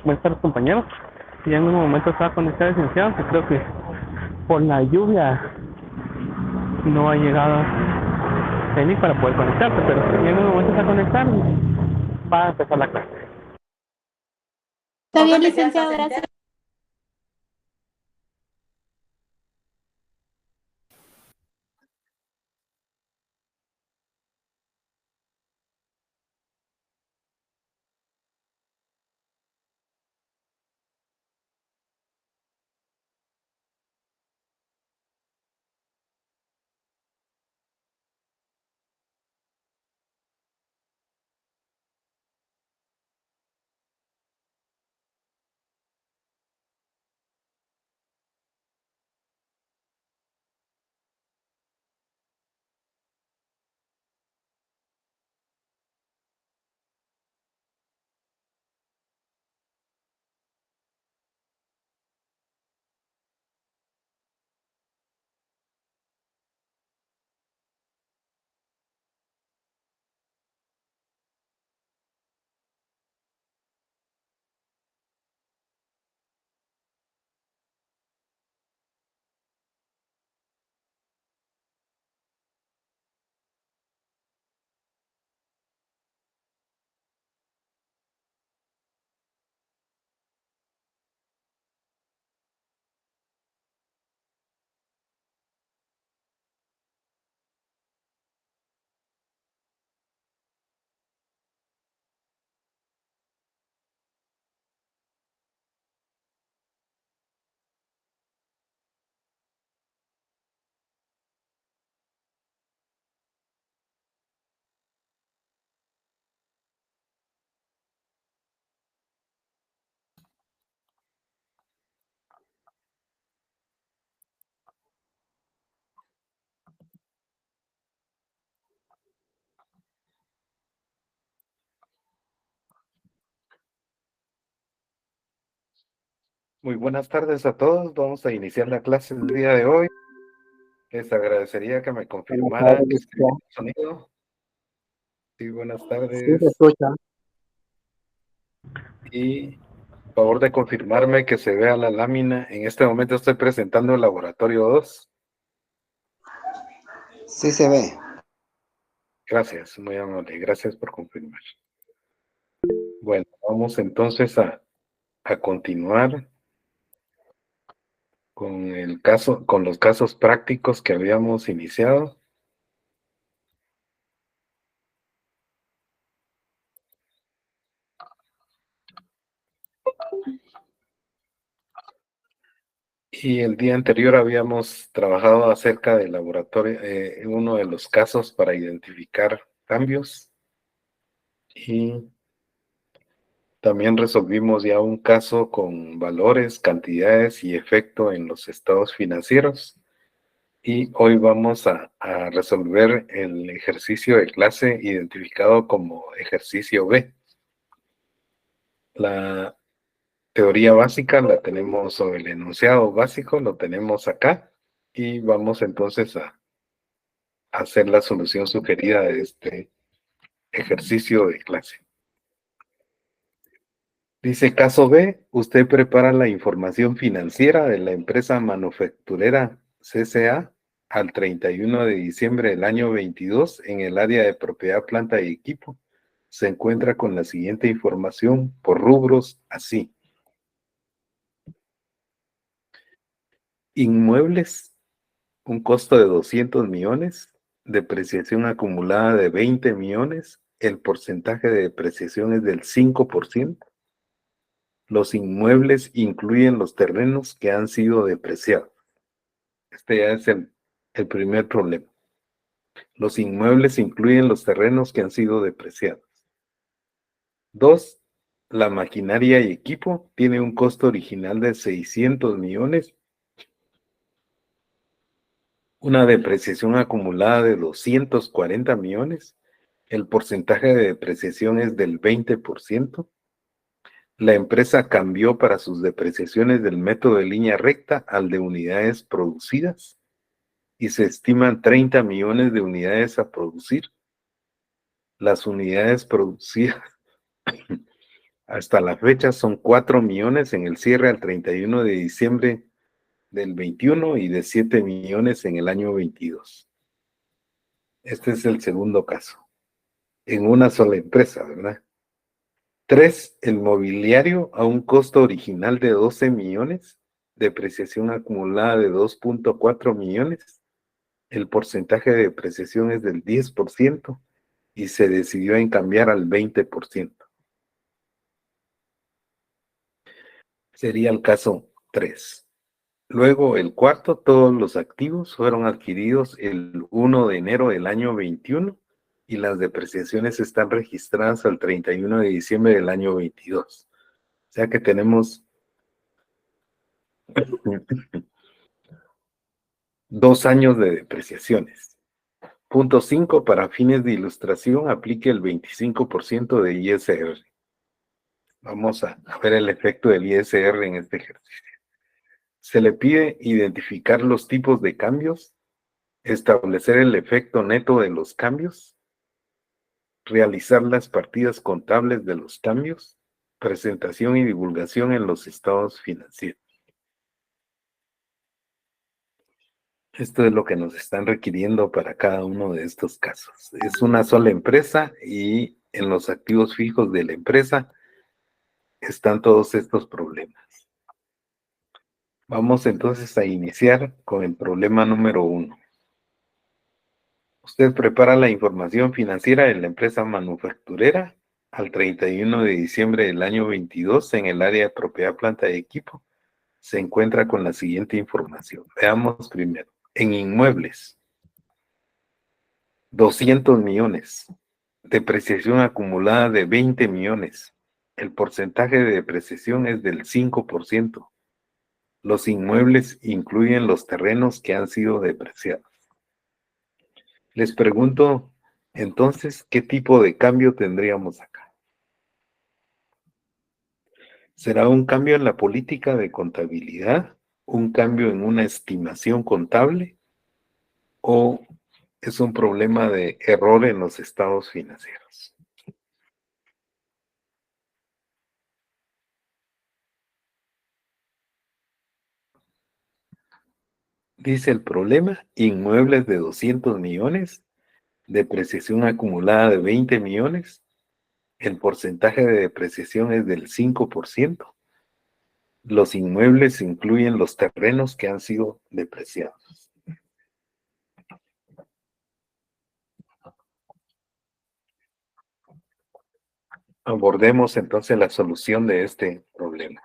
buenas tardes compañeros. Ya en un momento estaba conectado el licenciado, que creo que por la lluvia no ha llegado el link para poder conectarse, pero ya en un momento está conectado, va a empezar la clase. Está bien, licenciado, gracias. Muy buenas tardes a todos. Vamos a iniciar la clase del día de hoy. Les agradecería que me confirmaran que se ve el sonido. Sí, buenas tardes. Sí, se escucha. Y por favor de confirmarme que se vea la lámina. En este momento estoy presentando el laboratorio 2. Sí se ve. Gracias, muy amable. Gracias por confirmar. Bueno, vamos entonces a continuar con los casos prácticos que habíamos iniciado. Y el día anterior habíamos trabajado acerca del laboratorio, uno de los casos para identificar cambios. Y también resolvimos ya un caso con valores, cantidades y efecto en los estados financieros. Y hoy vamos a resolver el ejercicio de clase identificado como ejercicio B. La teoría básica la tenemos sobre el enunciado básico, lo tenemos acá. Y vamos entonces a hacer la solución sugerida de este ejercicio de clase. Dice, caso B, usted prepara la información financiera de la empresa manufacturera CCA al 31 de diciembre del año 22 en el área de propiedad, planta y equipo. Se encuentra con la siguiente información por rubros así. Inmuebles, un costo de 200 millones, depreciación acumulada de 20 millones, el porcentaje de depreciación es del 5%. Los inmuebles incluyen los terrenos que han sido depreciados. Este ya es el primer problema. Los inmuebles incluyen los terrenos que han sido depreciados. 2. La maquinaria y equipo tiene un costo original de 600 millones, una depreciación acumulada de 240 millones, el porcentaje de depreciación es del 20%. La empresa cambió para sus depreciaciones del método de línea recta al de unidades producidas y se estiman 30 millones de unidades a producir. Las unidades producidas Hasta la fecha son 4 millones en el cierre al 31 de diciembre del 21 y de 7 millones en el año 22. Este es el segundo caso. En una sola empresa, ¿verdad? 3, el mobiliario a un costo original de 12 millones, depreciación acumulada de 2.4 millones. El porcentaje de depreciación es del 10% y se decidió en cambiar al 20%. Sería el caso 3. Luego, el cuarto, todos los activos fueron adquiridos el 1 de enero del año 21 y las depreciaciones están registradas al 31 de diciembre del año 22. O sea que tenemos 2 años de depreciaciones. Punto 5, para fines de ilustración, aplique el 25% de ISR. Vamos a ver el efecto del ISR en este ejercicio. Se le pide identificar los tipos de cambios, establecer el efecto neto de los cambios, realizar las partidas contables de los cambios, presentación y divulgación en los estados financieros. Esto es lo que nos están requiriendo para cada uno de estos casos. Es una sola empresa y en los activos fijos de la empresa están todos estos problemas. Vamos entonces a iniciar con el problema número 1. Usted prepara la información financiera de la empresa manufacturera al 31 de diciembre del año 22 en el área de propiedad, planta y equipo. Se encuentra con la siguiente información. Veamos primero. En inmuebles, 200 millones. Depreciación acumulada de 20 millones. El porcentaje de depreciación es del 5%. Los inmuebles incluyen los terrenos que han sido depreciados. Les pregunto, entonces, ¿qué tipo de cambio tendríamos acá? ¿Será un cambio en la política de contabilidad? ¿Un cambio en una estimación contable? ¿O es un problema de error en los estados financieros? Dice el problema, inmuebles de 200 millones, depreciación acumulada de 20 millones, el porcentaje de depreciación es del 5%. Los inmuebles incluyen los terrenos que han sido depreciados. Abordemos entonces la solución de este problema.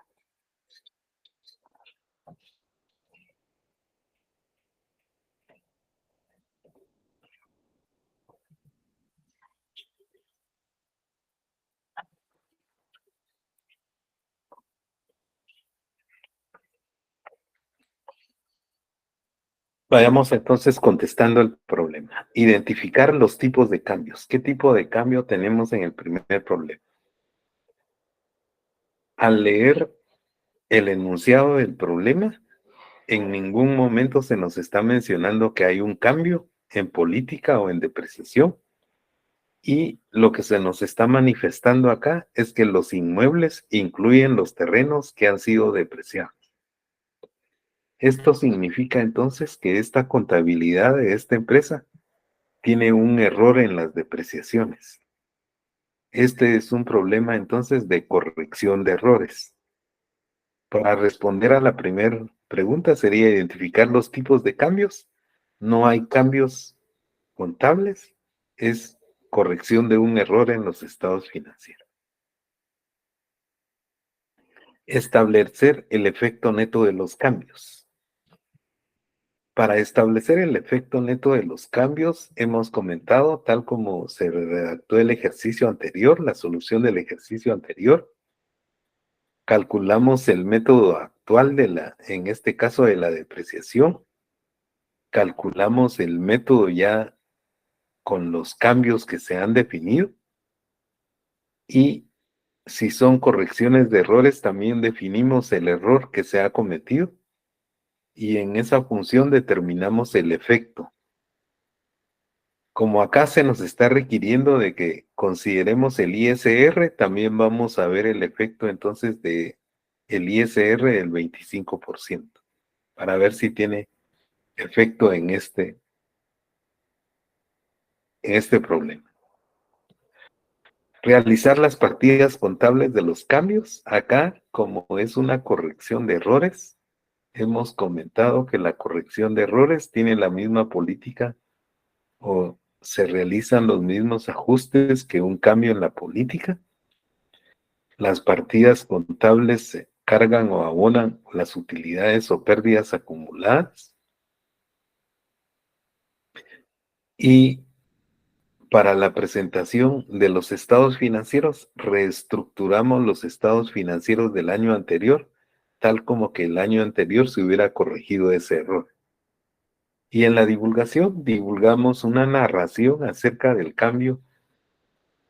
Vayamos entonces contestando el problema. Identificar los tipos de cambios. ¿Qué tipo de cambio tenemos en el primer problema? Al leer el enunciado del problema, en ningún momento se nos está mencionando que hay un cambio en política o en depreciación. Y lo que se nos está manifestando acá es que los inmuebles incluyen los terrenos que han sido depreciados. Esto significa entonces que esta contabilidad de esta empresa tiene un error en las depreciaciones. Este es un problema entonces de corrección de errores. Para responder a la primera pregunta sería identificar los tipos de cambios. No hay cambios contables, es corrección de un error en los estados financieros. Establecer el efecto neto de los cambios. Para establecer el efecto neto de los cambios, hemos comentado, tal como se redactó el ejercicio anterior, la solución del ejercicio anterior, calculamos el método actual en este caso de la depreciación, calculamos el método ya con los cambios que se han definido y si son correcciones de errores, también definimos el error que se ha cometido y en esa función determinamos el efecto. Como acá se nos está requiriendo de que consideremos el ISR, también vamos a ver el efecto entonces de el ISR del 25%, para ver si tiene efecto en este problema. Realizar las partidas contables de los cambios. Acá, como es una corrección de errores, hemos comentado que la corrección de errores tiene la misma política o se realizan los mismos ajustes que un cambio en la política. Las partidas contables se cargan o abonan las utilidades o pérdidas acumuladas. Y para la presentación de los estados financieros, reestructuramos los estados financieros del año anterior, tal como que el año anterior se hubiera corregido ese error. Y en la divulgación, divulgamos una narración acerca del cambio,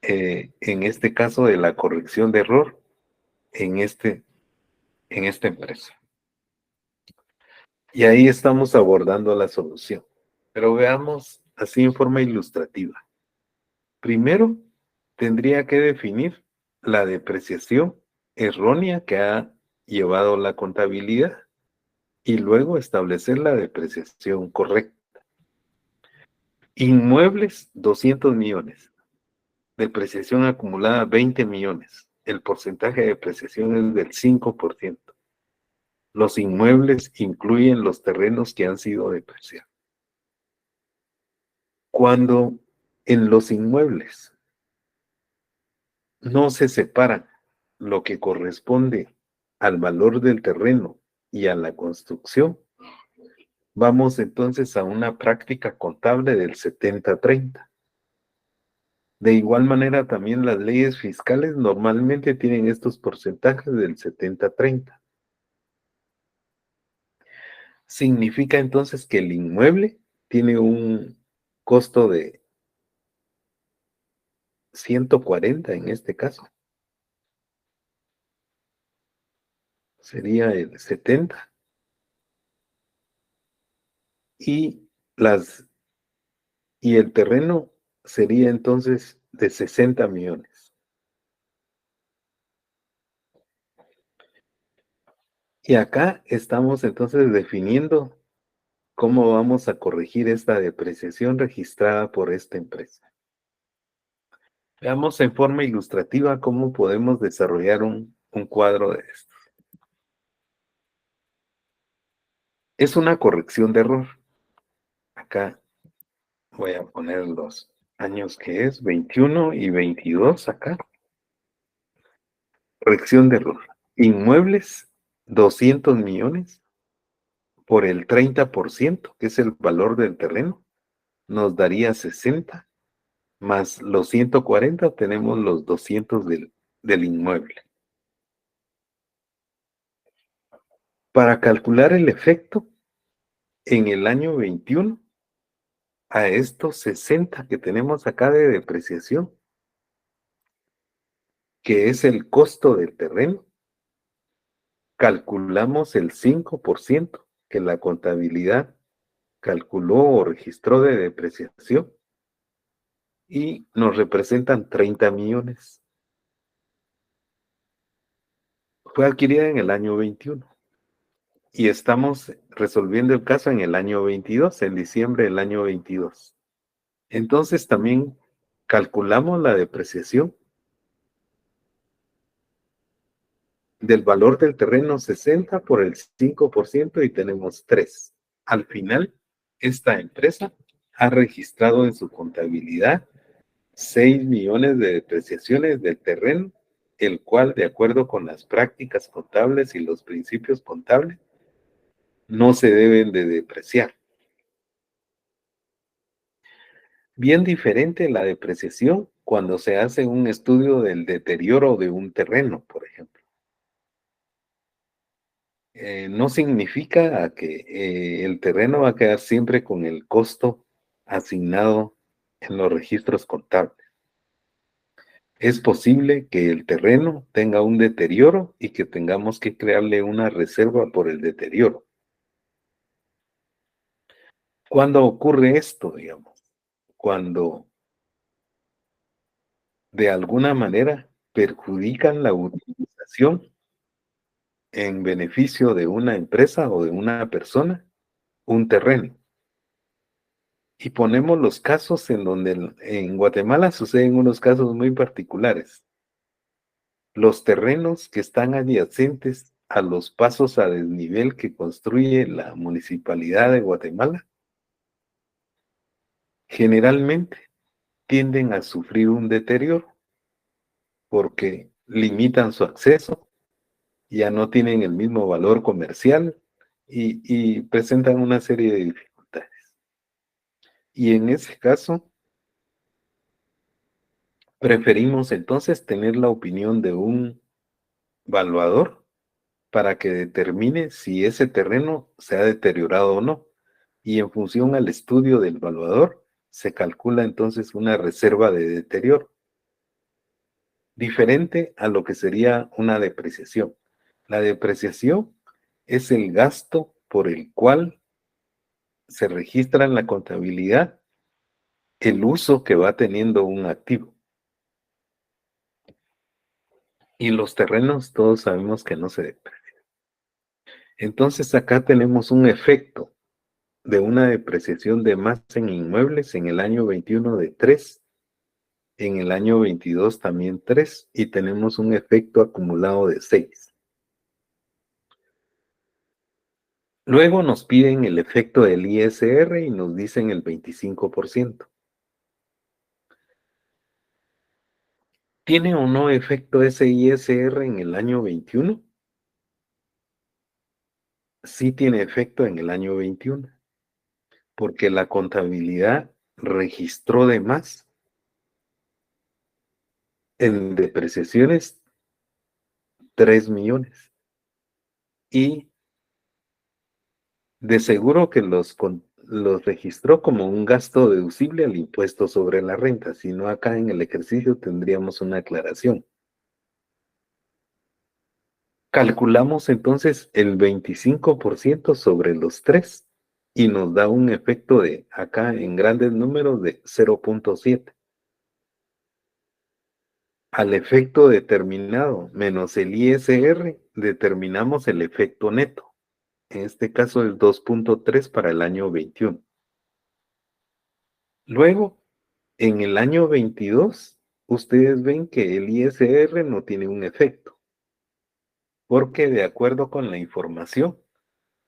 en este caso de la corrección de error, en esta empresa. Y ahí estamos abordando la solución. Pero veamos así en forma ilustrativa. Primero, tendría que definir la depreciación errónea que ha llevado la contabilidad y luego establecer la depreciación correcta. Inmuebles, 200 millones. Depreciación acumulada, 20 millones. El porcentaje de depreciación es del 5%. Los inmuebles incluyen los terrenos que han sido depreciados. Cuando en los inmuebles no se separan lo que corresponde al valor del terreno y a la construcción, vamos entonces a una práctica contable del 70-30. De igual manera, también las leyes fiscales normalmente tienen estos porcentajes del 70-30. Significa entonces que el inmueble tiene un costo de 140 en este caso. Sería el 70. Y el terreno sería entonces de 60 millones. Y acá estamos entonces definiendo cómo vamos a corregir esta depreciación registrada por esta empresa. Veamos en forma ilustrativa cómo podemos desarrollar un cuadro de esto. Es una corrección de error. Acá voy a poner los años que es, 21 y 22 acá. Corrección de error. Inmuebles, 200 millones por el 30%, que es el valor del terreno, nos daría 60, más los 140 tenemos los 200 del inmueble. Para calcular el efecto en el año 21, a estos 60 que tenemos acá de depreciación, que es el costo del terreno, calculamos el 5% que la contabilidad calculó o registró de depreciación y nos representan 30 millones. Fue adquirida en el año 21 y estamos resolviendo el caso en el año 22, en diciembre del año 22. Entonces también calculamos la depreciación del valor del terreno 60 por el 5% y tenemos 3. Al final, esta empresa ha registrado en su contabilidad 6 millones de depreciaciones del terreno, el cual, de acuerdo con las prácticas contables y los principios contables, no se deben de depreciar. Bien diferente la depreciación cuando se hace un estudio del deterioro de un terreno, por ejemplo. No significa que el terreno va a quedar siempre con el costo asignado en los registros contables. Es posible que el terreno tenga un deterioro y que tengamos que crearle una reserva por el deterioro. ¿Cuándo ocurre esto, digamos? cuando de alguna manera perjudican la utilización en beneficio de una empresa o de una persona, un terreno. Y ponemos los casos en donde en Guatemala suceden unos casos muy particulares. Los terrenos que están adyacentes a los pasos a desnivel que construye la Municipalidad de Guatemala, generalmente tienden a sufrir un deterioro porque limitan su acceso, ya no tienen el mismo valor comercial y presentan una serie de dificultades. Y en ese caso, preferimos entonces tener la opinión de un evaluador para que determine si ese terreno se ha deteriorado o no. Y en función al estudio del evaluador, se calcula entonces una reserva de deterioro, diferente a lo que sería una depreciación. La depreciación es el gasto por el cual se registra en la contabilidad el uso que va teniendo un activo. Y los terrenos todos sabemos que no se deprecian. Entonces acá tenemos un efecto de una depreciación de más en inmuebles en el año 21 de 3, en el año 22 también 3, y tenemos un efecto acumulado de 6. Luego nos piden el efecto del ISR y nos dicen el 25%. ¿Tiene o no efecto ese ISR en el año 21? Sí tiene efecto en el año 21, porque la contabilidad registró de más en depreciaciones 3 millones. Y de seguro que los registró como un gasto deducible al impuesto sobre la renta, si no acá en el ejercicio tendríamos una aclaración. Calculamos entonces el 25% sobre los 3 y nos da un efecto de acá en grandes números de 0.7. Al efecto determinado menos el ISR determinamos el efecto neto. En este caso es 2.3 para el año 21. Luego, en el año 22, ustedes ven que el ISR no tiene un efecto, porque de acuerdo con la información,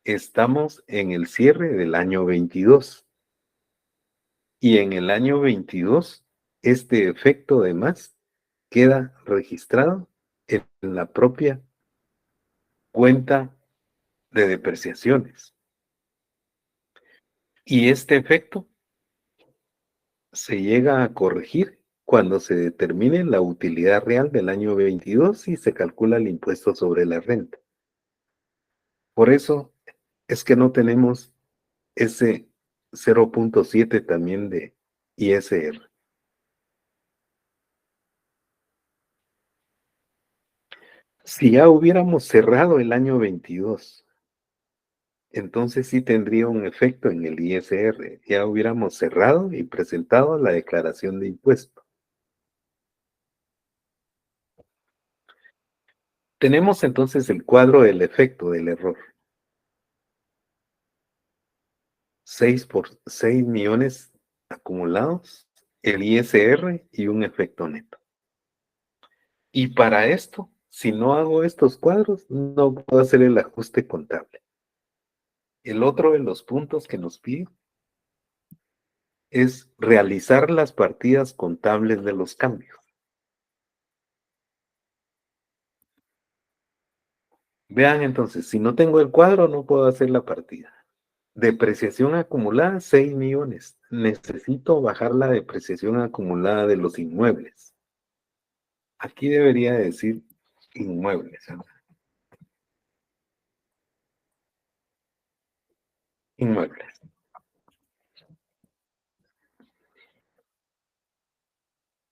estamos en el cierre del año 22. Y en el año 22, este efecto de más queda registrado en la propia cuenta de depreciaciones. Y este efecto se llega a corregir cuando se determine la utilidad real del año 22 y se calcula el impuesto sobre la renta. Por eso es que no tenemos ese 0.7 también de ISR. Si ya hubiéramos cerrado el año 22, entonces sí tendría un efecto en el ISR. Ya hubiéramos cerrado y presentado la declaración de impuesto. Tenemos entonces el cuadro del efecto del error. 6 millones acumulados, el ISR y un efecto neto. Y para esto, si no hago estos cuadros, no puedo hacer el ajuste contable. El otro de los puntos que nos pide es realizar las partidas contables de los cambios. Vean entonces, si no tengo el cuadro, no puedo hacer la partida. Depreciación acumulada, 6 millones. Necesito bajar la depreciación acumulada de los inmuebles. Aquí debería decir inmuebles. Inmuebles.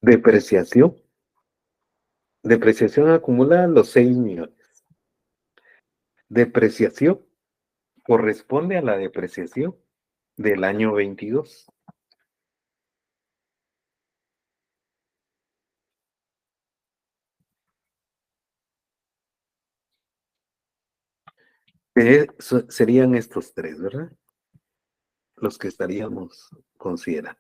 Depreciación. Depreciación acumulada, los 6 millones. Depreciación corresponde a la depreciación del año 22. Serían estos tres, ¿verdad? Los que estaríamos considerando.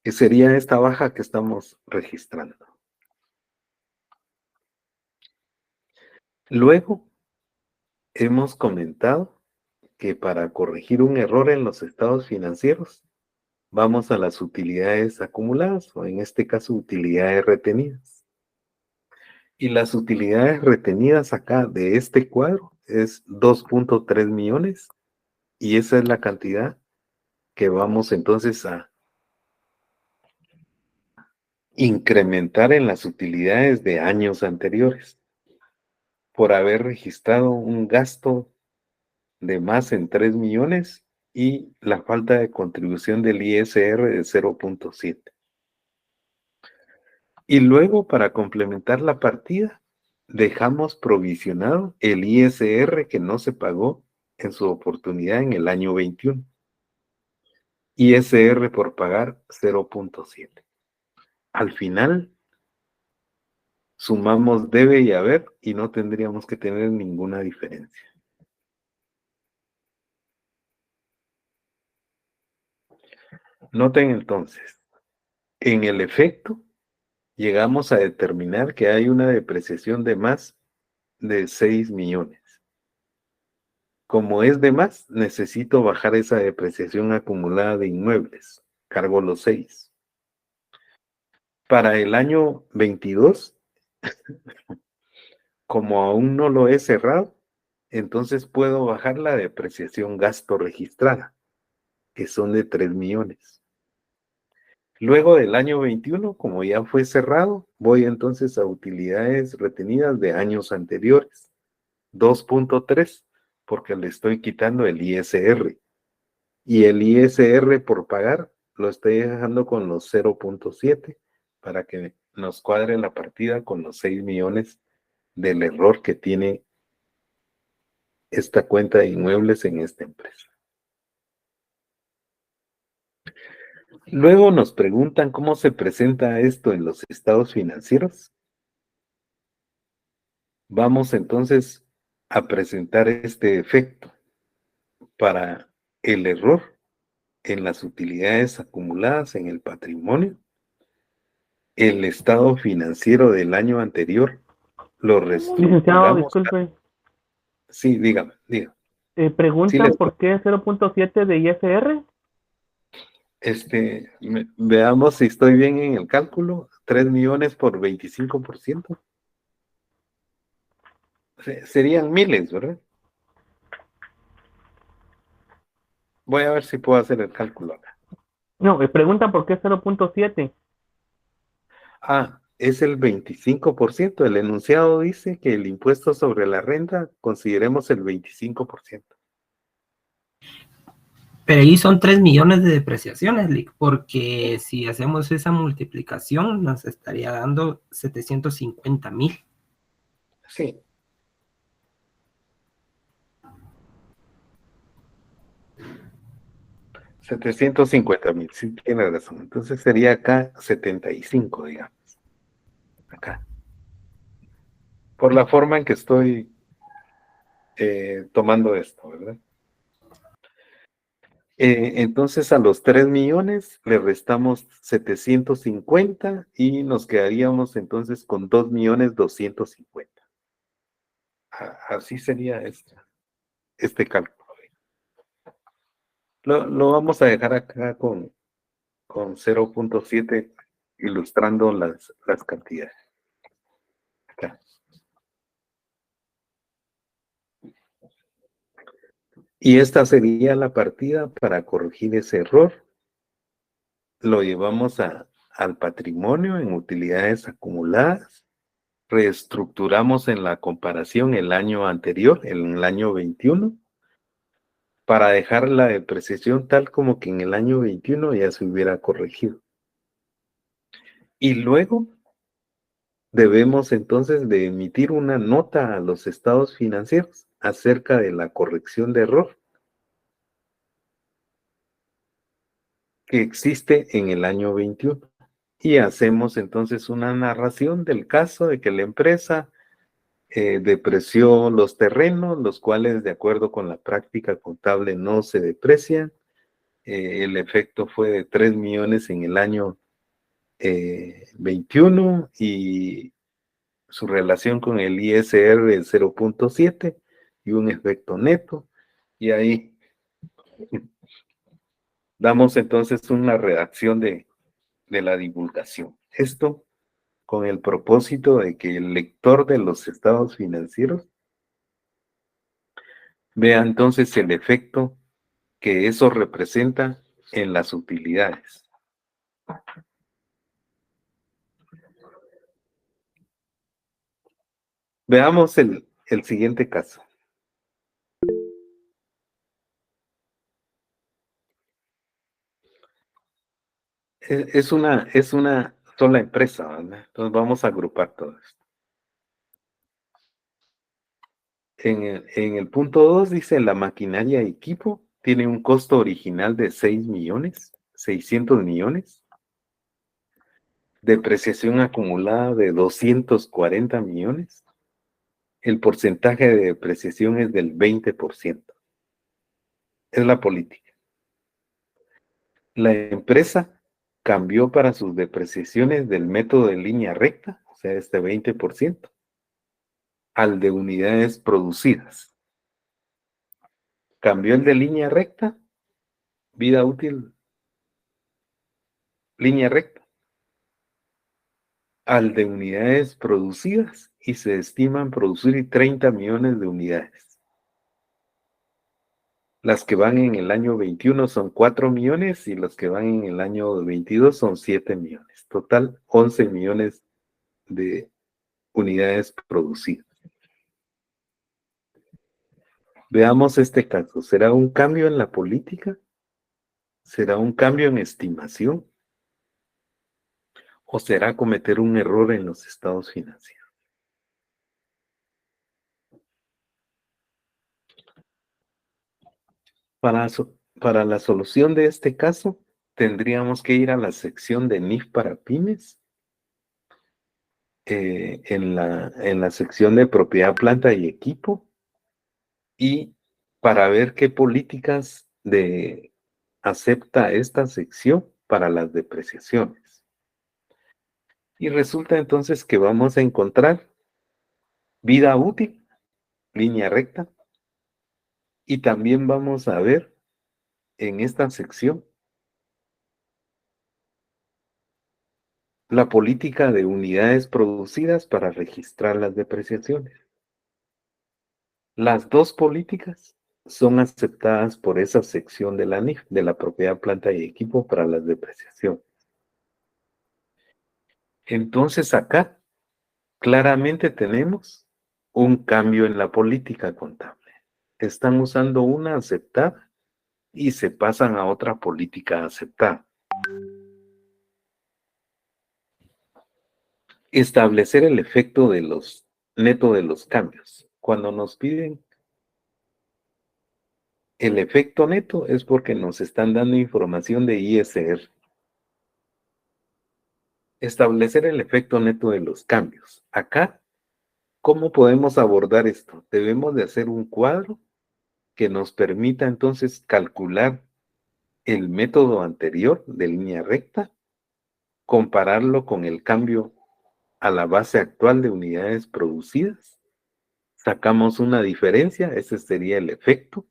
Que sería esta baja que estamos registrando. Luego, hemos comentado que para corregir un error en los estados financieros, vamos a las utilidades acumuladas, o en este caso, utilidades retenidas. Y las utilidades retenidas acá de este cuadro es 2.3 millones, y esa es la cantidad que vamos entonces a incrementar en las utilidades de años anteriores, por haber registrado un gasto de más en 3 millones y la falta de contribución del ISR de 0.7. Y luego, para complementar la partida, dejamos provisionado el ISR que no se pagó en su oportunidad en el año 21. ISR por pagar 0.7. Al final, sumamos debe y haber y no tendríamos que tener ninguna diferencia. Noten entonces, en el efecto, llegamos a determinar que hay una depreciación de más de 6 millones. Como es de más, necesito bajar esa depreciación acumulada de inmuebles. Cargo los 6. Para el año 22, como aún no lo he cerrado, entonces puedo bajar la depreciación gasto registrada, que son de 3 millones. Luego del año 21, como ya fue cerrado, voy entonces a utilidades retenidas de años anteriores. 2.3, porque le estoy quitando el ISR. Y el ISR por pagar lo estoy dejando con los 0.7 para que nos cuadre la partida con los 6 millones del error que tiene esta cuenta de inmuebles en esta empresa. Luego nos preguntan cómo se presenta esto en los estados financieros. Vamos entonces a presentar este efecto para el error en las utilidades acumuladas en el patrimonio. El estado financiero del año anterior lo Licenciado, reestructuramos. disculpe. Sí, dígame. Sí, Preguntan por qué 0.7 de ISR. veamos si estoy bien en el cálculo. 3 millones por 25%. Serían miles, ¿verdad? Voy a ver si puedo hacer el cálculo acá. No, preguntan por qué 0.7. Es el 25%. El enunciado dice que el impuesto sobre la renta consideremos el 25%. Pero ahí son 3 millones de depreciaciones, Lick, porque si hacemos esa multiplicación nos estaría dando 750,000. Sí. $750,000, sí, tiene razón. Entonces sería acá 75, digamos. Acá. Por la forma en que estoy tomando esto, ¿verdad? Entonces a los 3 millones le restamos 750 y nos quedaríamos entonces con 2.250.000. Así sería este cálculo. Lo vamos a dejar acá con 0.7 ilustrando las cantidades. Acá. Y esta sería la partida para corregir ese error. Lo llevamos al patrimonio en utilidades acumuladas. Reestructuramos en la comparación el año anterior, en el año 21, para dejar la depreciación tal como que en el año 21 ya se hubiera corregido. Y luego debemos entonces de emitir una nota a los estados financieros acerca de la corrección de error que existe en el año 21. Y hacemos entonces una narración del caso de que la empresa depreció los terrenos, los cuales de acuerdo con la práctica contable no se deprecian. El efecto fue de 3 millones en el año 21 y su relación con el ISR es 0.7 y un efecto neto. Y ahí damos entonces una redacción de la divulgación. Esto con el propósito de que el lector de los estados financieros vea entonces el efecto que eso representa en las utilidades. Veamos el siguiente caso. Es una sola empresa, ¿verdad? Entonces vamos a agrupar todo esto. En el punto 2 dice, la maquinaria y equipo tiene un costo original de 6 millones, 600 millones, depreciación acumulada de 240 millones, el porcentaje de depreciación es del 20%. Es la política. La empresa cambió para sus depreciaciones del método de línea recta, o sea, este 20%, al de unidades producidas. Cambió el de línea recta, vida útil, línea recta, al de unidades producidas y se estiman producir 30 millones de unidades. Las que van en el año 21 son 4 millones y las que van en el año 22 son 7 millones. Total, 11 millones de unidades producidas. Veamos este caso. ¿Será un cambio en la política? ¿Será un cambio en estimación? ¿O será cometer un error en los estados financieros? Para la solución de este caso, tendríamos que ir a la sección de NIF para pymes, en la sección de propiedad, planta y equipo, y para ver qué políticas acepta esta sección para las depreciaciones. Y resulta entonces que vamos a encontrar vida útil, línea recta, y también vamos a ver en esta sección la política de unidades producidas para registrar las depreciaciones. Las dos políticas son aceptadas por esa sección de la NIF, de la propiedad, planta y equipo para las depreciaciones. Entonces acá claramente tenemos un cambio en la política contable. Están usando una aceptada y se pasan a otra política aceptada. Establecer el efecto de los neto de los cambios. Cuando nos piden el efecto neto es porque nos están dando información de ISR. Establecer el efecto neto de los cambios. Acá, ¿cómo podemos abordar esto? Debemos de hacer un cuadro que nos permita entonces calcular el método anterior de línea recta, compararlo con el cambio a la base actual de unidades producidas, sacamos una diferencia, ese sería el efecto,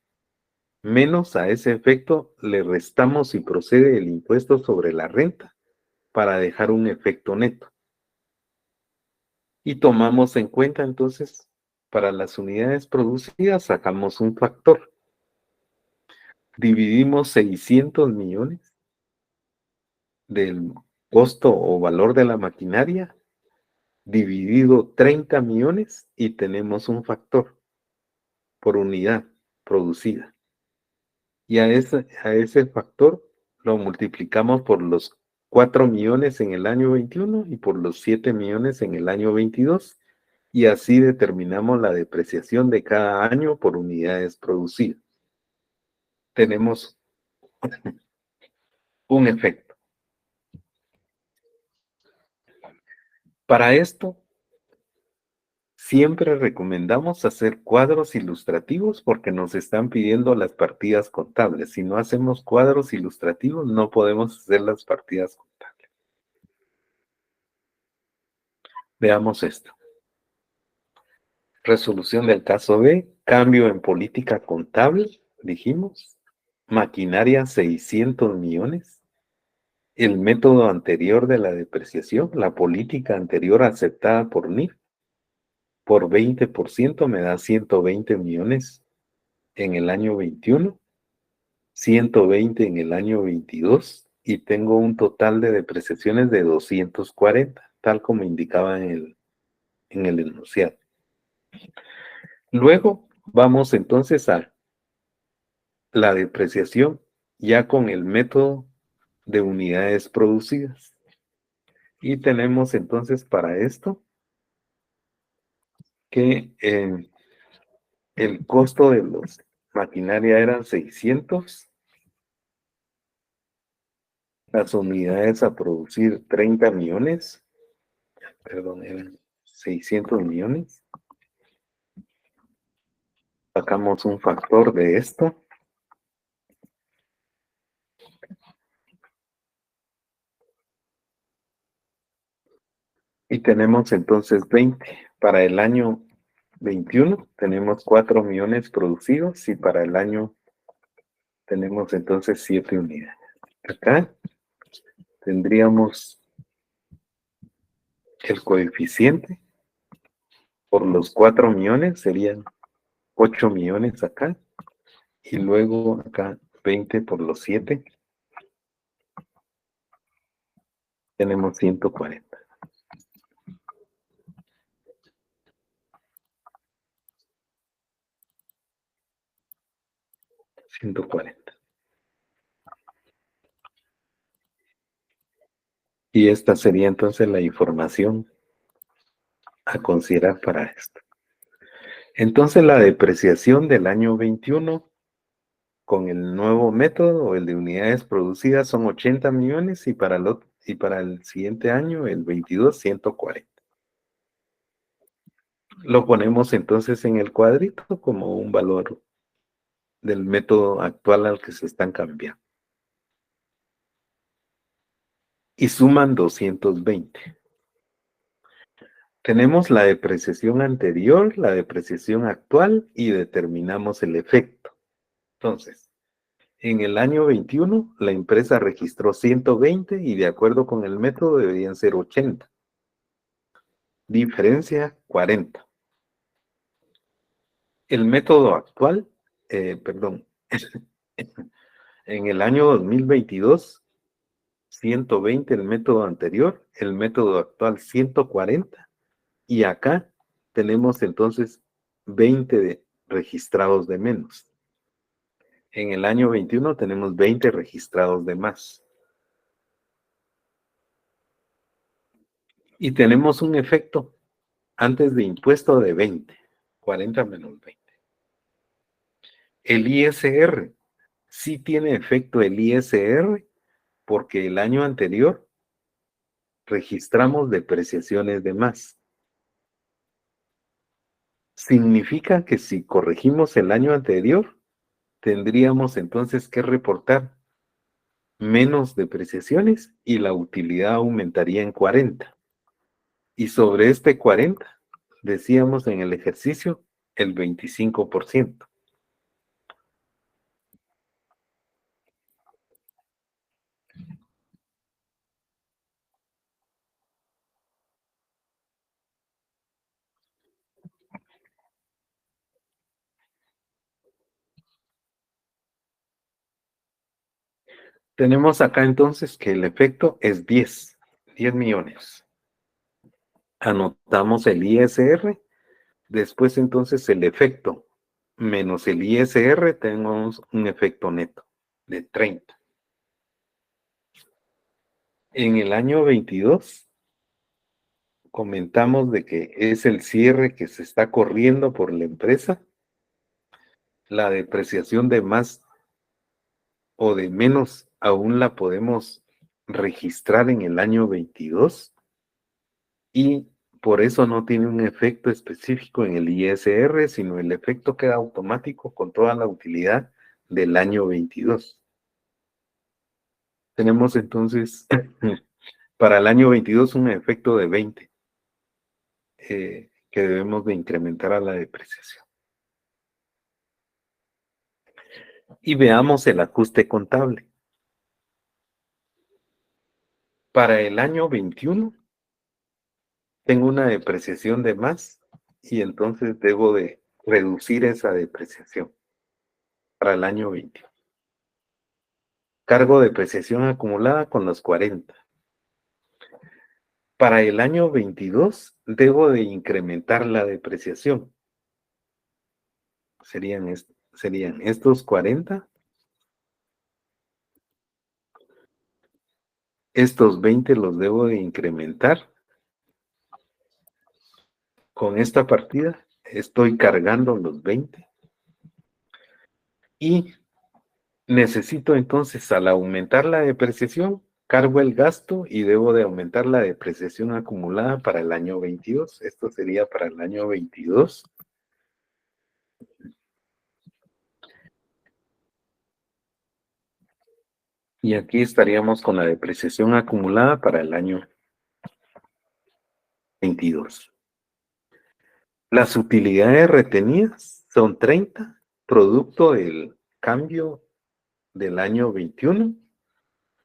menos a ese efecto le restamos si procede el impuesto sobre la renta para dejar un efecto neto. Y tomamos en cuenta entonces, para las unidades producidas sacamos un factor. Dividimos 600 millones del costo o valor de la maquinaria, dividido 30 millones y tenemos un factor por unidad producida. Y a ese factor lo multiplicamos por los 4 millones en el año 21 y por los 7 millones en el año 22 y así determinamos la depreciación de cada año por unidades producidas. Tenemos un efecto. Para esto, siempre recomendamos hacer cuadros ilustrativos porque nos están pidiendo las partidas contables. Si no hacemos cuadros ilustrativos, no podemos hacer las partidas contables. Veamos esto. Resolución del caso B, cambio en política contable, dijimos. Maquinaria 600 millones. El método anterior de la depreciación, la política anterior aceptada por NIF, por 20% me da 120 millones en el año 21, 120 en el año 22 y tengo un total de depreciaciones de 240, tal como indicaba en el enunciado. Luego vamos entonces a la depreciación ya con el método de unidades producidas. Y tenemos entonces para esto que el costo de los maquinaria eran 600, las unidades a producir 30 millones, perdón, eran 600 millones. Sacamos un factor de esto. Y tenemos entonces 20. Para el año 21 tenemos 4 millones producidos y para el año tenemos entonces 7 unidades. Acá tendríamos el coeficiente por los 4 millones, serían 8 millones acá, y luego acá 20 por los 7, tenemos 140. Y esta sería entonces la información a considerar para esto. Entonces la depreciación del año 21 con el nuevo método o el de unidades producidas son 80 millones y para el siguiente año, el 22, 140. Lo ponemos entonces en el cuadrito como un valor del método actual al que se están cambiando. Y suman 220. Tenemos la depreciación anterior, la depreciación actual y determinamos el efecto. Entonces, en el año 21, la empresa registró 120 y de acuerdo con el método deberían ser 80. Diferencia 40. El método actual, en el año 2022, 120 el método anterior, el método actual 140 y acá tenemos entonces 20 registrados de menos. En el año 21 tenemos 20 registrados de más. Y tenemos un efecto antes de impuesto de 20, 40 menos 20. El ISR, sí tiene efecto el ISR porque el año anterior registramos depreciaciones de más. Significa que si corregimos el año anterior, tendríamos entonces que reportar menos depreciaciones y la utilidad aumentaría en 40. Y sobre este 40, decíamos en el ejercicio, el 25%. Tenemos acá entonces que el efecto es 10 millones. Anotamos el ISR, después entonces el efecto menos el ISR, tenemos un efecto neto de 30. En el año 22 comentamos de que es el cierre que se está corriendo por la empresa, la depreciación de más o de menos aún la podemos registrar en el año 22 y por eso no tiene un efecto específico en el ISR, sino el efecto queda automático con toda la utilidad del año 22. Tenemos entonces para el año 22 un efecto de 20 que debemos de incrementar a la depreciación. Y veamos el ajuste contable. Para el año 21 tengo una depreciación de más y entonces debo de reducir esa depreciación para el año 21. Cargo depreciación acumulada con los 40. Para el año 22 debo de incrementar la depreciación. Serían estos 40. Estos 20 los debo de incrementar. Con esta partida estoy cargando los 20. Y necesito entonces, al aumentar la depreciación, cargo el gasto y debo de aumentar la depreciación acumulada para el año 22. Esto sería para el año 22. Y aquí estaríamos con la depreciación acumulada para el año 22. Las utilidades retenidas son 30, producto del cambio del año 21.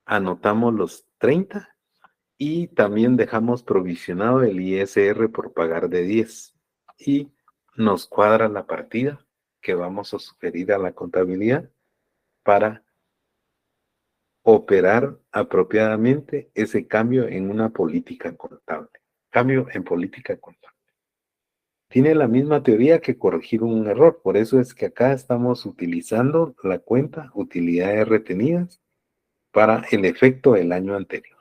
Anotamos los 30 y también dejamos provisionado el ISR por pagar de 10. Y nos cuadra la partida que vamos a sugerir a la contabilidad para operar apropiadamente ese cambio en una política contable. Cambio en política contable. Tiene la misma teoría que corregir un error, por eso es que acá estamos utilizando la cuenta utilidades retenidas para el efecto del año anterior.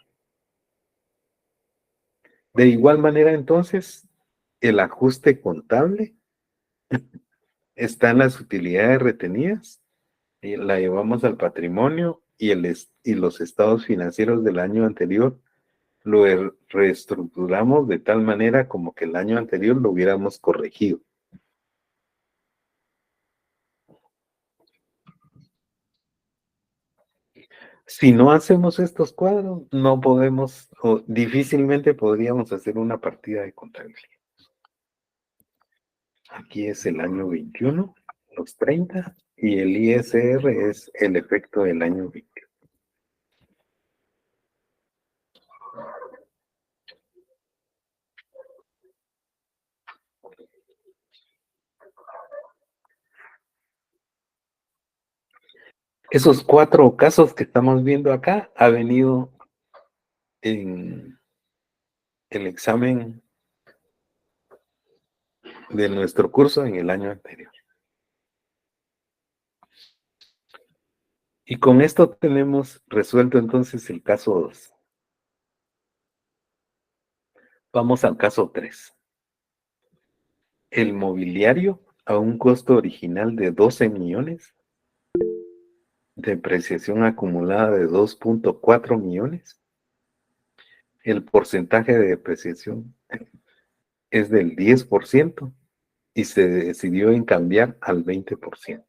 De igual manera, entonces, el ajuste contable está en las utilidades retenidas, y la llevamos al patrimonio y los estados financieros del año anterior lo reestructuramos de tal manera como que el año anterior lo hubiéramos corregido. Si no hacemos estos cuadros, no podemos, o difícilmente podríamos hacer una partida de contabilidad. Aquí es el año 21, los 30, y el ISR es el efecto del año 21. Esos 4 casos que estamos viendo acá ha venido en el examen de nuestro curso en el año anterior. Y con esto tenemos resuelto entonces el caso 2. Vamos al caso 3. El mobiliario a un costo original de 12 millones, depreciación acumulada de 2.4 millones. El porcentaje de depreciación es del 10% y se decidió en cambiar al 20%.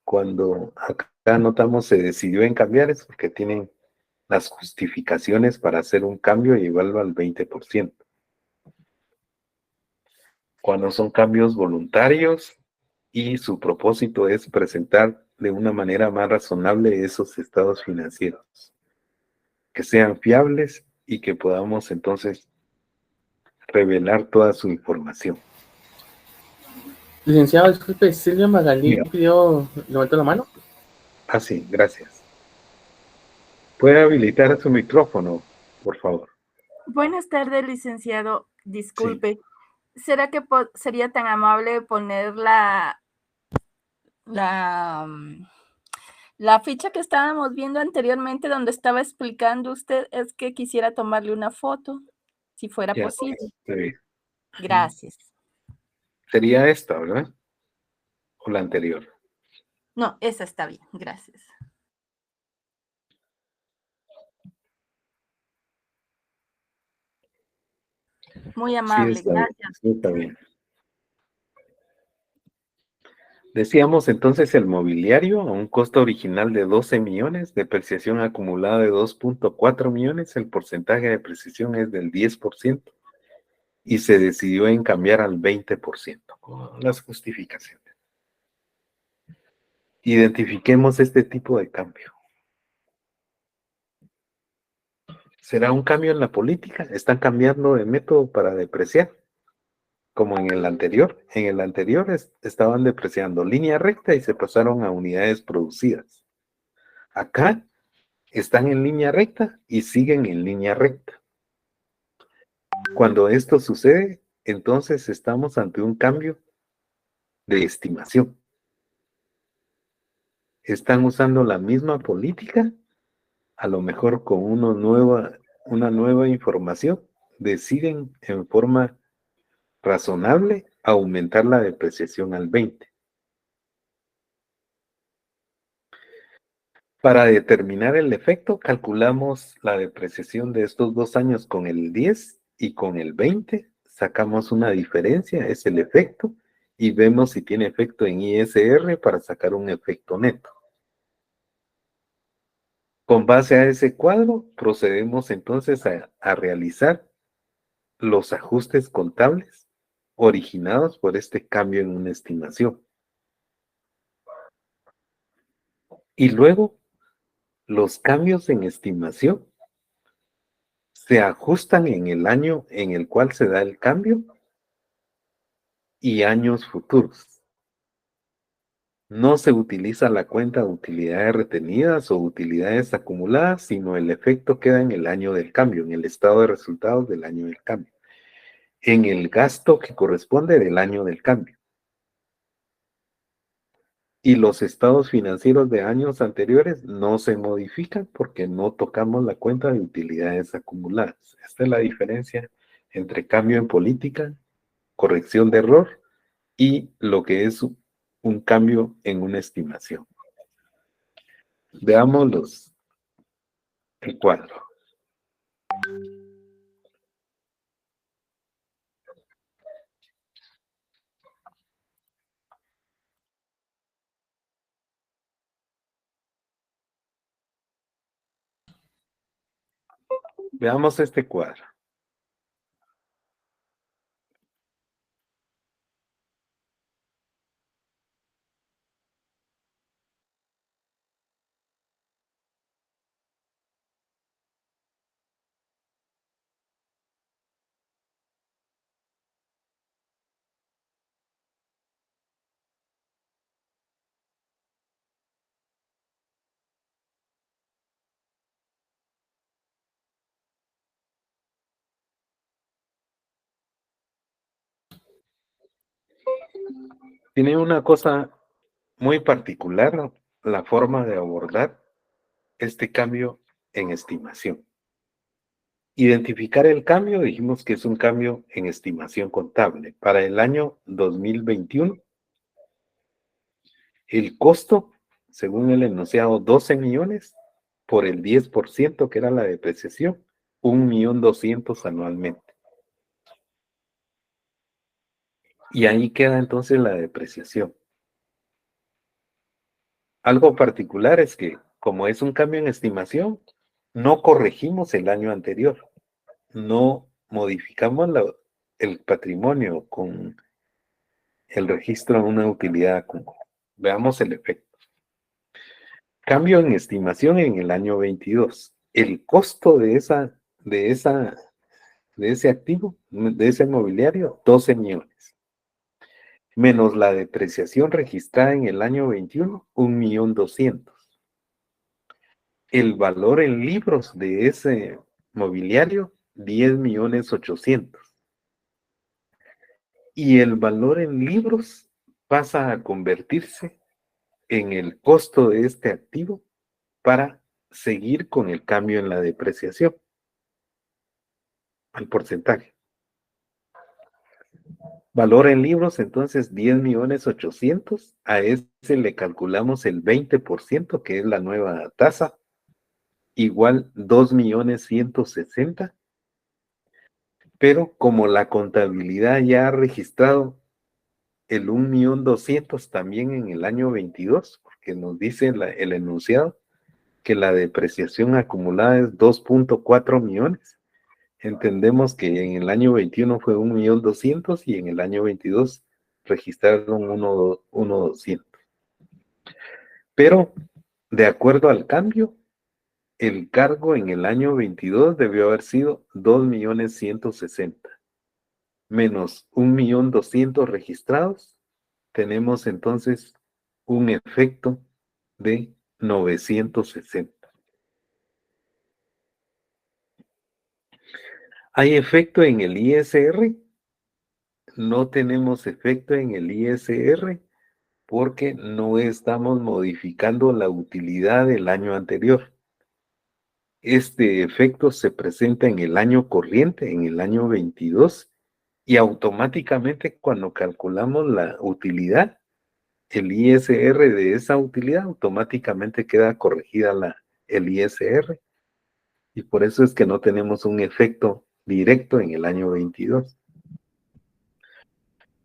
Cuando acá anotamos se decidió en cambiar es porque tienen las justificaciones para hacer un cambio y llevarlo al 20%. Cuando son cambios voluntarios y su propósito es presentar de una manera más razonable esos estados financieros, que sean fiables y que podamos entonces revelar toda su información. Licenciado, disculpe, Silvia Magalí levantó la mano. Ah, sí, gracias. ¿Puede habilitar su micrófono, por favor? Buenas tardes, licenciado. Disculpe. Sí. ¿Será que sería tan amable poner la La ficha que estábamos viendo anteriormente donde estaba explicando usted es que quisiera tomarle una foto, si fuera Ya, posible. está bien. Gracias. Sería esta, ¿verdad? O la anterior. No, esa está bien, gracias. Muy Sí, amable, está bien. gracias. Sí, está bien. Decíamos entonces el mobiliario a un costo original de 12 millones, depreciación acumulada de 2.4 millones, el porcentaje de depreciación es del 10% y se decidió en cambiar al 20%. Con las justificaciones. Identifiquemos este tipo de cambio. ¿Será un cambio en la política? ¿Están cambiando de método para depreciar? Como en el anterior. En el anterior estaban depreciando línea recta y se pasaron a unidades producidas. Acá están en línea recta y siguen en línea recta. Cuando esto sucede, entonces estamos ante un cambio de estimación. Están usando la misma política, a lo mejor con una nueva información, deciden en forma razonable aumentar la depreciación al 20. Para determinar el efecto, calculamos la depreciación de estos 2 años con el 10 y con el 20. Sacamos una diferencia, es el efecto, y vemos si tiene efecto en ISR para sacar un efecto neto. Con base a ese cuadro, procedemos entonces a realizar los ajustes contables originados por este cambio en una estimación. Y luego, los cambios en estimación se ajustan en el año en el cual se da el cambio y años futuros. No se utiliza la cuenta de utilidades retenidas o utilidades acumuladas, sino el efecto queda en el año del cambio, en el estado de resultados del año del cambio, en el gasto que corresponde del año del cambio. Y los estados financieros de años anteriores no se modifican porque no tocamos la cuenta de utilidades acumuladas. Esta es la diferencia entre cambio en política, corrección de error y lo que es un cambio en una estimación. Veamos el cuadro. Veamos este cuadro. Tiene una cosa muy particular, la forma de abordar este cambio en estimación. Identificar el cambio, dijimos que es un cambio en estimación contable. Para el año 2021, el costo, según el enunciado, 12 millones por el 10% que era la depreciación, 1.200.000 anualmente. Y ahí queda entonces la depreciación. Algo particular es que, como es un cambio en estimación, no corregimos el año anterior, no modificamos el patrimonio con el registro de una utilidad acumulada. Veamos el efecto. Cambio en estimación en el año 22. El costo de ese activo, de ese mobiliario, 12 millones. Menos la depreciación registrada en el año 21, 1.200.000. El valor en libros de ese mobiliario, 10.800.000. Y el valor en libros pasa a convertirse en el costo de este activo para seguir con el cambio en la depreciación, el porcentaje. Valor en libros, entonces 10.800.000, a ese le calculamos el 20%, que es la nueva tasa, igual 2.160.000, pero como la contabilidad ya ha registrado el 1.200.000 también en el año 22, porque nos dice el enunciado que la depreciación acumulada es 2.4 millones. Entendemos que en el año 21 fue 1.200.000 y en el año 22 registraron 1.200.000. Pero, de acuerdo al cambio, el cargo en el año 22 debió haber sido 2.160.000, menos 1.200.000 registrados. Tenemos entonces un efecto de 960. ¿Hay efecto en el ISR? No tenemos efecto en el ISR porque no estamos modificando la utilidad del año anterior. Este efecto se presenta en el año corriente, en el año 22, y automáticamente cuando calculamos la utilidad, el ISR de esa utilidad automáticamente queda corregida el ISR, y por eso es que no tenemos un efecto directo en el año 22.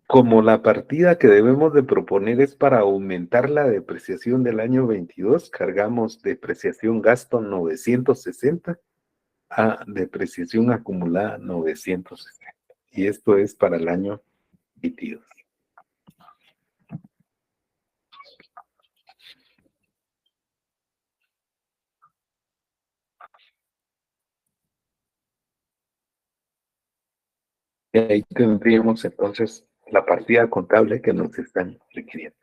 Como la partida que debemos de proponer es para aumentar la depreciación del año 22, cargamos depreciación gasto 960 a depreciación acumulada 960. Y esto es para el año 22. Y ahí tendríamos entonces la partida contable que nos están requiriendo.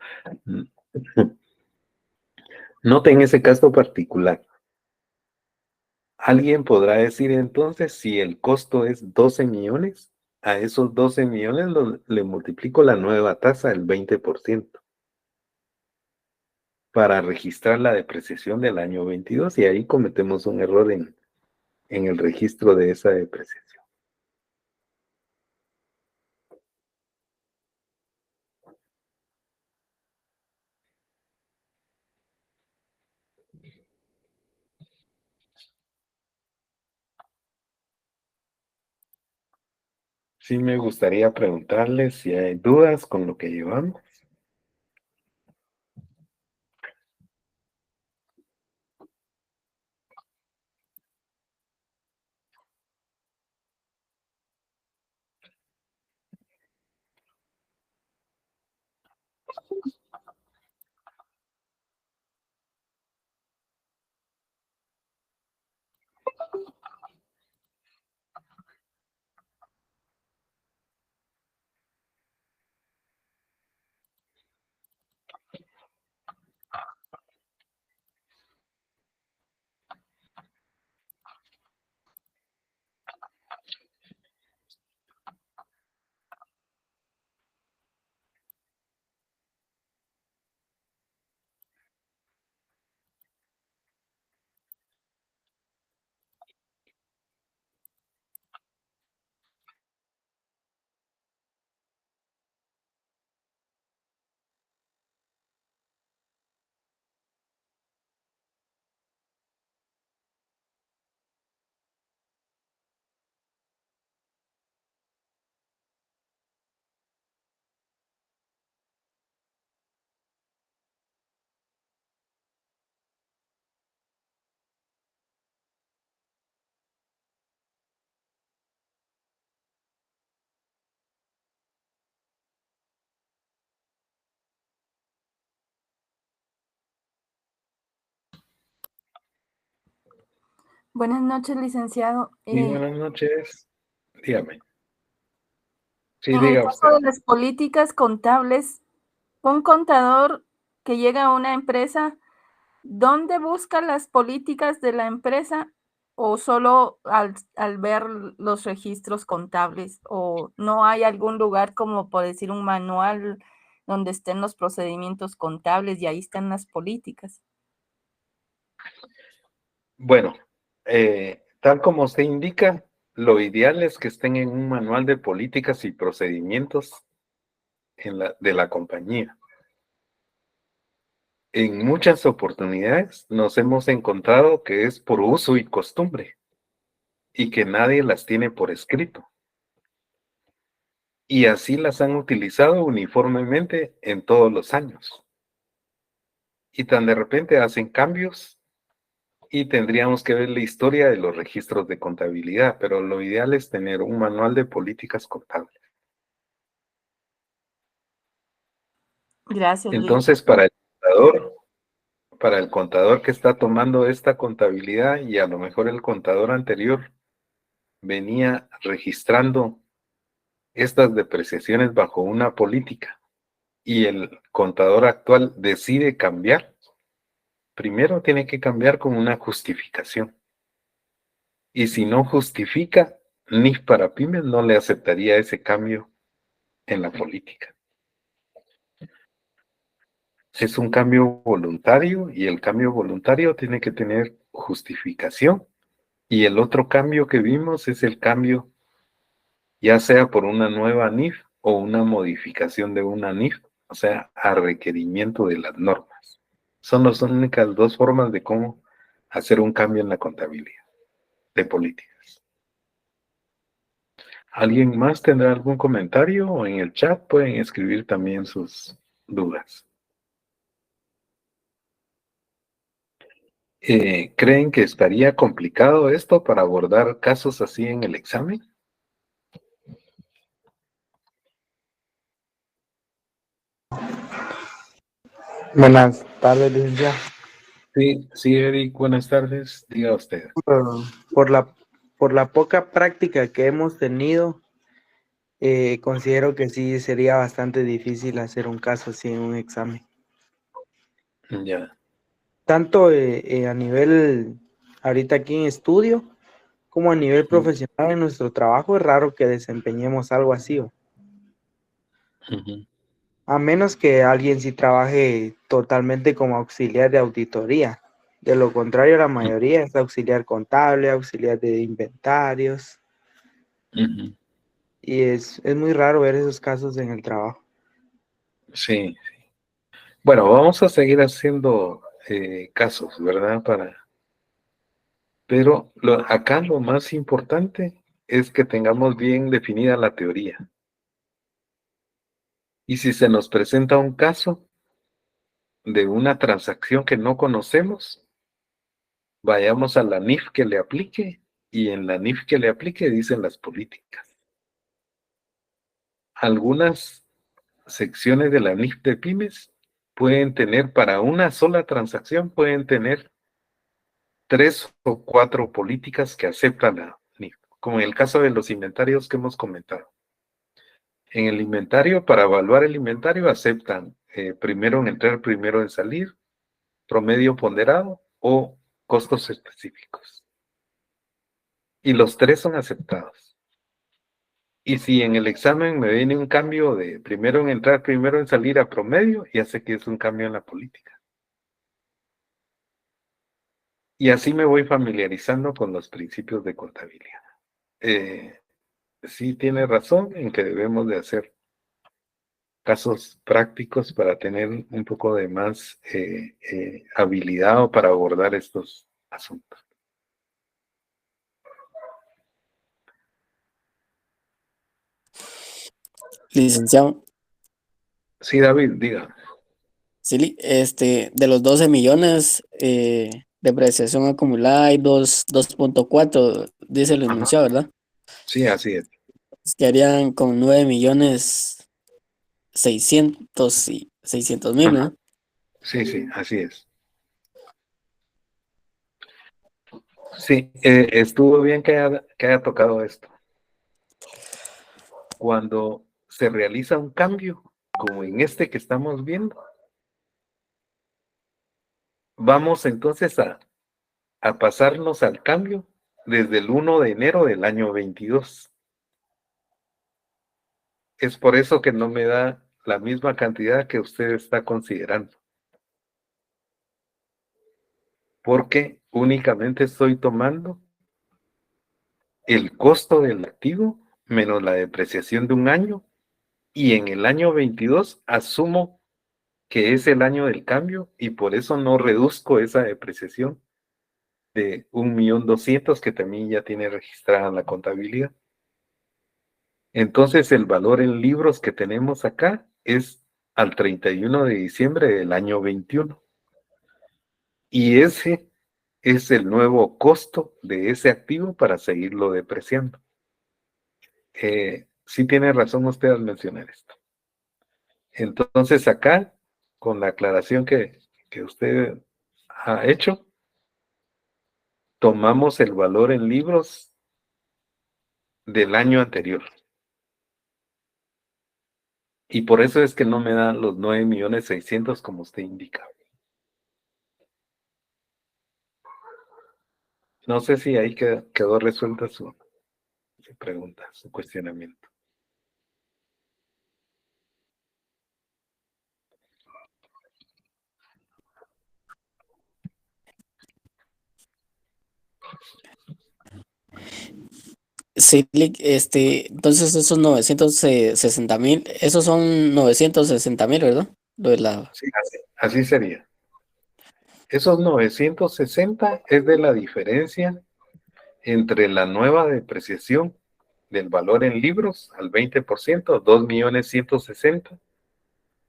Noten ese caso particular. Alguien podrá decir entonces, si el costo es 12 millones, a esos 12 millones le multiplico la nueva tasa del 20% para registrar la depreciación del año 22, y ahí cometemos un error en el registro de esa depreciación. Sí, me gustaría preguntarles si hay dudas con lo que llevamos. Buenas noches, licenciado. Sí, buenas noches. Dígame. Sí, En el diga caso usted. de las políticas contables, un contador que llega a una empresa, ¿dónde busca las políticas de la empresa o solo al ver los registros contables? ¿O no hay algún lugar como por decir un manual donde estén los procedimientos contables y ahí están las políticas. Bueno, tal como usted indica, lo ideal es que estén en un manual de políticas y procedimientos de la compañía. En muchas oportunidades nos hemos encontrado que es por uso y costumbre y que nadie las tiene por escrito. Y así las han utilizado uniformemente en todos los años. Y tan de repente hacen cambios y tendríamos que ver la historia de los registros de contabilidad, pero lo ideal es tener un manual de políticas contables. Gracias, Luis. Entonces, para el contador que está tomando esta contabilidad y a lo mejor el contador anterior venía registrando estas depreciaciones bajo una política y el contador actual decide cambiar, primero tiene que cambiar con una justificación. Y si no justifica, NIF para pymes no le aceptaría ese cambio en la política. Es un cambio voluntario y el cambio voluntario tiene que tener justificación. Y el otro cambio que vimos es el cambio, ya sea por una nueva NIF o una modificación de una NIF, o sea, a requerimiento de las normas. Son las únicas dos formas de cómo hacer un cambio en la contabilidad de políticas. ¿Alguien más tendrá algún comentario o en el chat pueden escribir también sus dudas? ¿Creen que estaría complicado esto para abordar casos así en el examen? Buenas tardes, licenciado. Sí, Eric, buenas tardes. Diga usted. Por la poca práctica que hemos tenido, considero que sí sería bastante difícil hacer un caso así en un examen. Ya. Tanto a nivel, ahorita aquí en estudio, como a nivel profesional en nuestro trabajo, es raro que desempeñemos algo así. A menos que alguien sí trabaje totalmente como auxiliar de auditoría. De lo contrario, la mayoría es auxiliar contable, auxiliar de inventarios. Y es muy raro ver esos casos en el trabajo. Sí. Bueno, vamos a seguir haciendo casos, ¿verdad? Pero acá lo más importante es que tengamos bien definida la teoría. Y si se nos presenta un caso de una transacción que no conocemos, vayamos a la NIF que le aplique y en la NIF que le aplique dicen las políticas. Algunas secciones de la NIF de pymes pueden tener, para una sola transacción, pueden tener 3 o 4 políticas que acepta la NIF, como en el caso de los inventarios que hemos comentado. En el inventario, para evaluar el inventario, aceptan primero en entrar, primero en salir, promedio ponderado o costos específicos. Y los 3 son aceptados. Y si en el examen me viene un cambio de primero en entrar, primero en salir a promedio, ya sé que es un cambio en la política. Y así me voy familiarizando con los principios de contabilidad. Sí tiene razón en que debemos de hacer casos prácticos para tener un poco de más habilidad o para abordar estos asuntos. Licenciado, Sí, David, diga. sí, de los 12 millones de depreciación acumulada hay 2.4, dice el enunciado, ¿verdad? Sí, así es. Quedarían con 9 millones 600 mil, ¿no? Sí, así es. Sí, estuvo bien que haya tocado esto. Cuando se realiza un cambio, como en este que estamos viendo, vamos entonces a pasarnos al cambio desde el 1 de enero del año 22. Es por eso que no me da la misma cantidad que usted está considerando. Porque únicamente estoy tomando el costo del activo menos la depreciación de un año, y en el año 22 asumo que es el año del cambio y por eso no reduzco esa depreciación de 1.200.000 que también ya tiene registrada la contabilidad. Entonces el valor en libros que tenemos acá es al 31 de diciembre del año 21. Y ese es el nuevo costo de ese activo para seguirlo depreciando. Sí tiene razón usted al mencionar esto. Entonces acá, con la aclaración que usted ha hecho, tomamos el valor en libros del año anterior. Y por eso es que no me dan los 9.600.000 como usted indica. No sé si ahí quedó resuelta su pregunta, su cuestionamiento. Sí, entonces esos 960.000, esos son 960.000, ¿verdad? Lo de la... Sí, así sería. Esos 960 es de la diferencia entre la nueva depreciación del valor en libros al 20%, 2.160.000,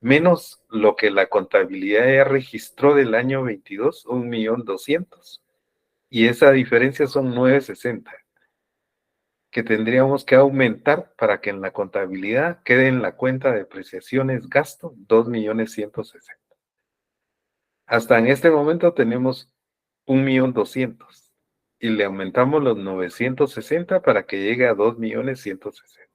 menos lo que la contabilidad ya registró del año 22, 1.200.000. Y esa diferencia son 960, que tendríamos que aumentar para que en la contabilidad quede en la cuenta de depreciaciones gasto 2.160.000. Hasta en este momento tenemos 1.200.000 y le aumentamos los 960 para que llegue a 2.160.000.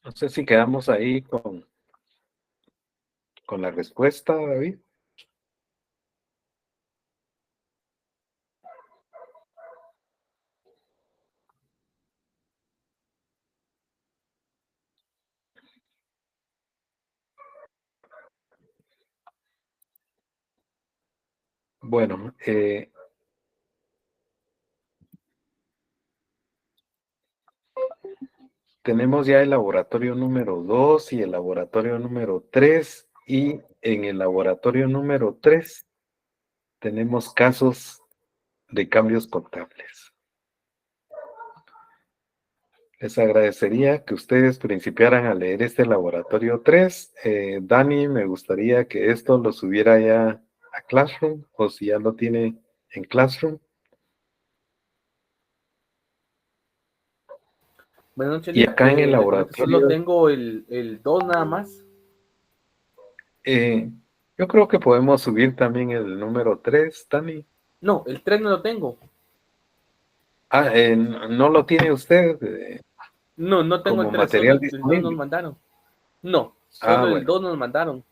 No sé si quedamos ahí con la respuesta, David. Bueno, tenemos ya el laboratorio número 2 y el laboratorio número 3, y en el laboratorio número 3 tenemos casos de cambios contables. Les agradecería que ustedes principiaran a leer este laboratorio 3. Dani, me gustaría que esto lo subiera ya a Classroom, o si ya lo tiene en Classroom. Bueno, Y acá en el le comento que laboratorio, solo tengo el 2 nada más. yo creo que podemos subir también el número 3, Dani. No, el 3 no lo tengo. ¿No lo tiene usted No tengo como el 3, solo material el 2 nos disponible? mandaron. No, solo el Bueno, 2 nos mandaron.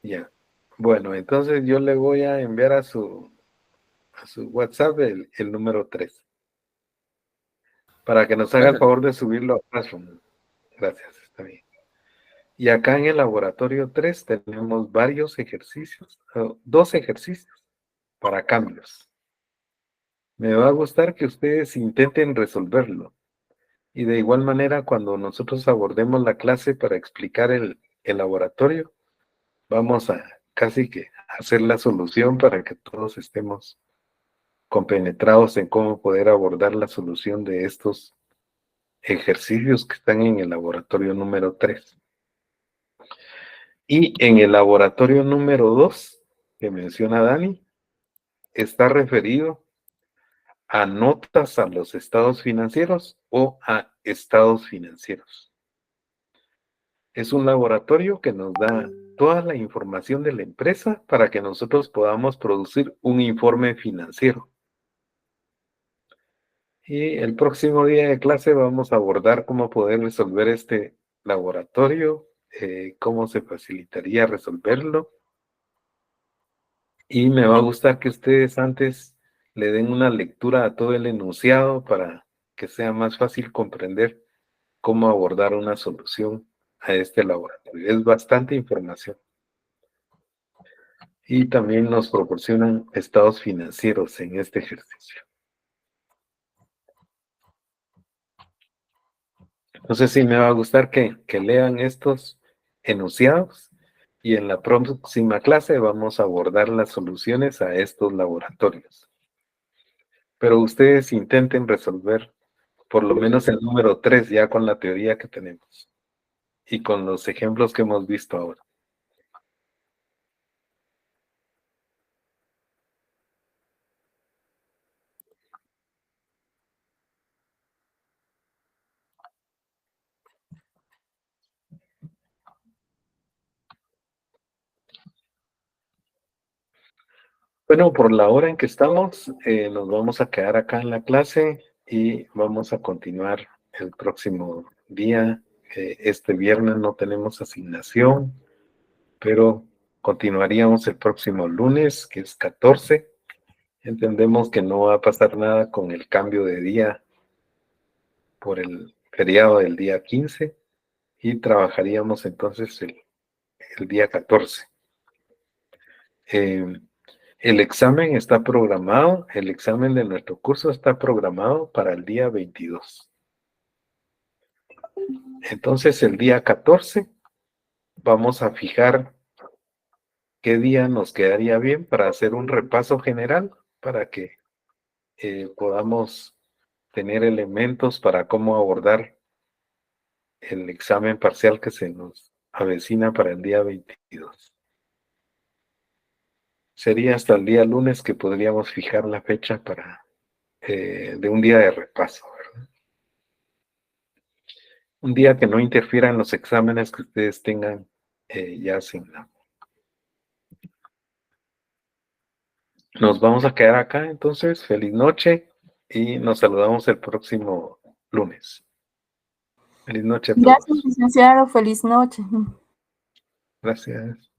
ya. Bueno, entonces yo le voy a enviar a su WhatsApp el número 3, para que nos haga el Bueno, favor de subirlo a Classroom. Gracias, está bien. Y acá en el laboratorio 3 tenemos varios ejercicios, 2 ejercicios para cambios. Me va a gustar que ustedes intenten resolverlo. Y de igual manera, cuando nosotros abordemos la clase para explicar el laboratorio, vamos a casi que hacer la solución para que todos estemos compenetrados en cómo poder abordar la solución de estos ejercicios que están en el laboratorio número 3. Y en el laboratorio número 2, que menciona Dani, está referido a notas a los estados financieros o a estados financieros. Es un laboratorio que nos da toda la información de la empresa para que nosotros podamos producir un informe financiero. Y el próximo día de clase vamos a abordar cómo poder resolver este laboratorio, cómo se facilitaría resolverlo. Y me va a gustar que ustedes antes le den una lectura a todo el enunciado para que sea más fácil comprender cómo abordar una solución a este laboratorio. Es bastante información. Y también nos proporcionan estados financieros en este ejercicio. Entonces sí me va a gustar que lean estos enunciados y en la próxima clase vamos a abordar las soluciones a estos laboratorios. Pero ustedes intenten resolver por lo menos el número 3 ya con la teoría que tenemos y con los ejemplos que hemos visto ahora. Bueno, por la hora en que estamos, nos vamos a quedar acá en la clase y vamos a continuar el próximo día. Este viernes no tenemos asignación, pero continuaríamos el próximo lunes, que es 14. Entendemos que no va a pasar nada con el cambio de día por el feriado del día 15 y trabajaríamos entonces el día 14. El examen está programado, el examen de nuestro curso está programado para el día 22. Entonces el día 14 vamos a fijar qué día nos quedaría bien para hacer un repaso general, para que podamos tener elementos para cómo abordar el examen parcial que se nos avecina para el día 22. Sería hasta el día lunes que podríamos fijar la fecha para de un día de repaso, ¿verdad? Un día que no interfiera en los exámenes que ustedes tengan ya asignados. Nos vamos a quedar acá entonces. Feliz noche y nos saludamos el próximo lunes. Feliz noche a todos. Gracias, licenciado. Feliz noche. Gracias.